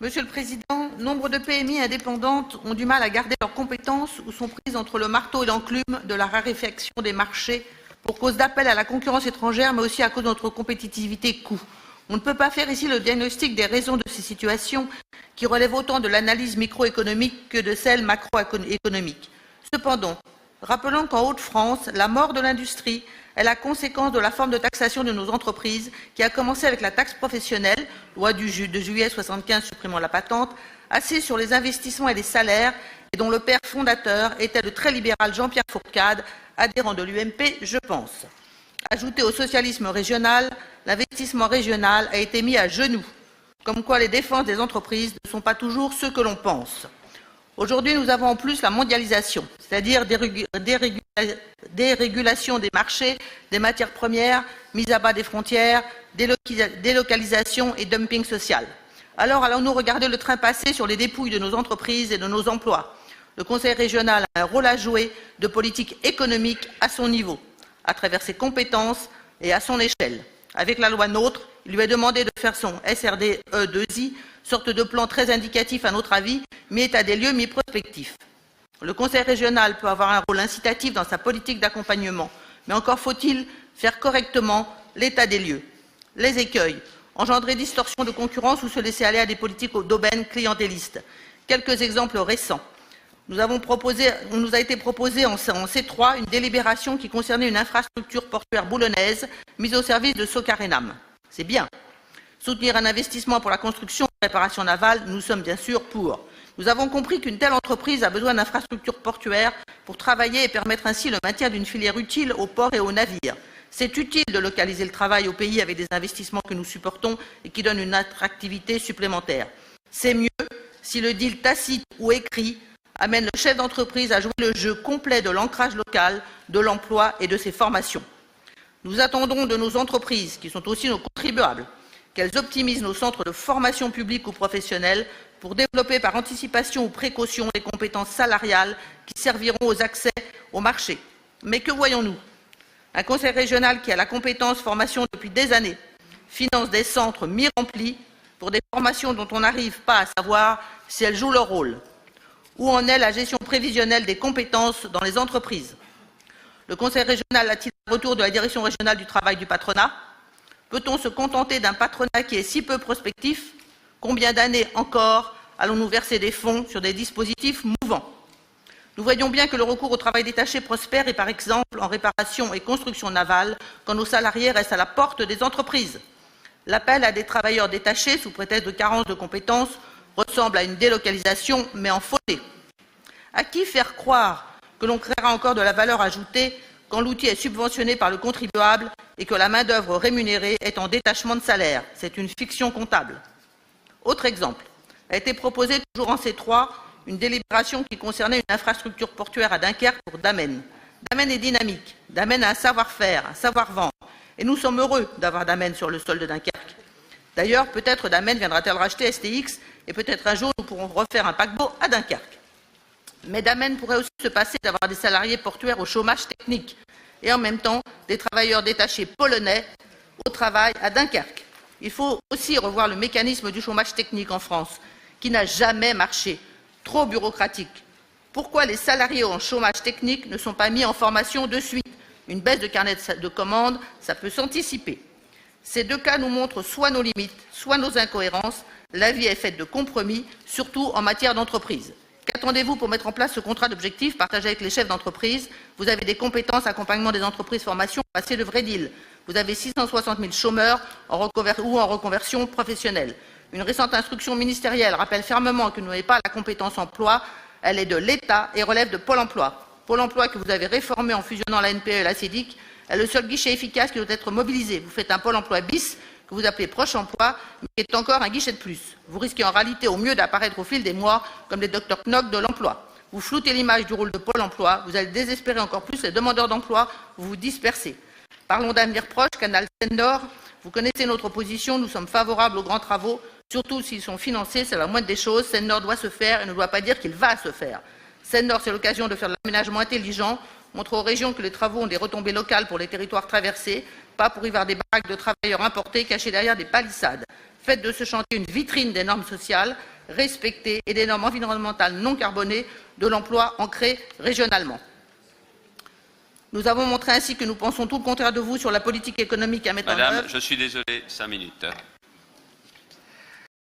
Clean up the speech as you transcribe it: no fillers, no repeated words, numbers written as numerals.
Monsieur le Président, nombre de PMI indépendantes ont du mal à garder leurs compétences ou sont prises entre le marteau et l'enclume de la raréfaction des marchés pour cause d'appel à la concurrence étrangère, mais aussi à cause de notre compétitivité coût. On ne peut pas faire ici le diagnostic des raisons de ces situations qui relèvent autant de l'analyse microéconomique que de celle macroéconomique. Cependant, rappelons qu'en Hauts-de-France, la mort de l'industrie est la conséquence de la forme de taxation de nos entreprises qui a commencé avec la taxe professionnelle, loi de juillet 1975 supprimant la patente, assise sur les investissements et les salaires et dont le père fondateur était le très libéral Jean-Pierre Fourcade, adhérent de l'UMP, je pense. Ajouté au socialisme régional, l'investissement régional a été mis à genoux, comme quoi les défenses des entreprises ne sont pas toujours ce que l'on pense. Aujourd'hui, nous avons en plus la mondialisation, c'est-à-dire dérégulation des marchés, des matières premières, mise à bas des frontières, délocalisation et dumping social. Alors, allons-nous regarder le train passer sur les dépouilles de nos entreprises et de nos emplois? Le Conseil régional a un rôle à jouer de politique économique à son niveau, à travers ses compétences et à son échelle. Avec la loi NOTRe, il lui est demandé de faire son SRD E2I, sorte de plan très indicatif à notre avis, mi-état des lieux, mi-prospectif. Le Conseil régional peut avoir un rôle incitatif dans sa politique d'accompagnement, mais encore faut-il faire correctement l'état des lieux. Les écueils, engendrer distorsion de concurrence ou se laisser aller à des politiques d'aubaine clientélistes. Quelques exemples récents. On nous a été proposé en C3 une délibération qui concernait une infrastructure portuaire boulonnaise mise au service de Socarénam. C'est bien. Soutenir un investissement pour la construction et la réparation navale, nous sommes bien sûr pour. Nous avons compris qu'une telle entreprise a besoin d'infrastructures portuaires pour travailler et permettre ainsi le maintien d'une filière utile aux ports et aux navires. C'est utile de localiser le travail au pays avec des investissements que nous supportons et qui donnent une attractivité supplémentaire. C'est mieux si le deal tacite ou écrit amène le chef d'entreprise à jouer le jeu complet de l'ancrage local, de l'emploi et de ses formations. Nous attendons de nos entreprises, qui sont aussi nos contribuables, qu'elles optimisent nos centres de formation publique ou professionnelle pour développer par anticipation ou précaution les compétences salariales qui serviront aux accès au marché. Mais que voyons-nous? Un conseil régional qui a la compétence formation depuis des années finance des centres mi-remplis pour des formations dont on n'arrive pas à savoir si elles jouent leur rôle. Où en est la gestion prévisionnelle des compétences dans les entreprises? Le Conseil régional a-t-il un retour de la Direction régionale du travail du patronat? Peut-on se contenter d'un patronat qui est si peu prospectif? Combien d'années encore allons-nous verser des fonds sur des dispositifs mouvants? Nous voyons bien que le recours au travail détaché prospère et par exemple en réparation et construction navale quand nos salariés restent à la porte des entreprises. L'appel à des travailleurs détachés sous prétexte de carence de compétences ressemble à une délocalisation, mais en fauté. À qui faire croire que l'on créera encore de la valeur ajoutée quand l'outil est subventionné par le contribuable et que la main-d'œuvre rémunérée est en détachement de salaire? C'est une fiction comptable. Autre exemple, a été proposé toujours en C3 une délibération qui concernait une infrastructure portuaire à Dunkerque pour Damen. Damen est dynamique, Damen a un savoir-faire, un savoir-vendre, et nous sommes heureux d'avoir Damen sur le sol de Dunkerque. D'ailleurs, peut-être Damen viendra-t-elle racheter STX et peut-être un jour nous pourrons refaire un paquebot à Dunkerque. Mais Damen pourrait aussi se passer d'avoir des salariés portuaires au chômage technique et en même temps des travailleurs détachés polonais au travail à Dunkerque. Il faut aussi revoir le mécanisme du chômage technique en France, qui n'a jamais marché, trop bureaucratique. Pourquoi les salariés en chômage technique ne sont pas mis en formation de suite? Une baisse de carnet de commandes, ça peut s'anticiper. Ces deux cas nous montrent soit nos limites, soit nos incohérences. La vie est faite de compromis, surtout en matière d'entreprise. Qu'attendez-vous pour mettre en place ce contrat d'objectifs partagé avec les chefs d'entreprise? Vous avez des compétences, accompagnement des entreprises, formation, passer le vrai deal. Vous avez 660 000 chômeurs ou en reconversion professionnelle. Une récente instruction ministérielle rappelle fermement que vous n'avez pas la compétence emploi, elle est de l'État et relève de Pôle emploi. Pôle emploi que vous avez réformé en fusionnant la NPE et la CEDIC est le seul guichet efficace qui doit être mobilisé. Vous faites un Pôle emploi bis que vous appelez Proche emploi, mais qui est encore un guichet de plus. Vous risquez en réalité au mieux d'apparaître au fil des mois comme les docteurs Knock de l'emploi. Vous floutez l'image du rôle de Pôle emploi, vous allez désespérer encore plus les demandeurs d'emploi, vous vous dispersez. Parlons d'avenir proche, Canal Seine-Nord. Vous connaissez notre position, nous sommes favorables aux grands travaux, surtout s'ils sont financés, c'est la moindre des choses. Seine-Nord doit se faire et ne doit pas dire qu'il va se faire. Seine-Nord, c'est l'occasion de faire de l'aménagement intelligent, montrer aux régions que les travaux ont des retombées locales pour les territoires traversés, pas pour y voir des baraques de travailleurs importés cachés derrière des palissades. Faites de ce chantier une vitrine des normes sociales respectées et des normes environnementales non carbonées de l'emploi ancré régionalement. Nous avons montré ainsi que nous pensons tout le contraire de vous sur la politique économique à mettre en œuvre. Madame, je suis désolé, 5 minutes.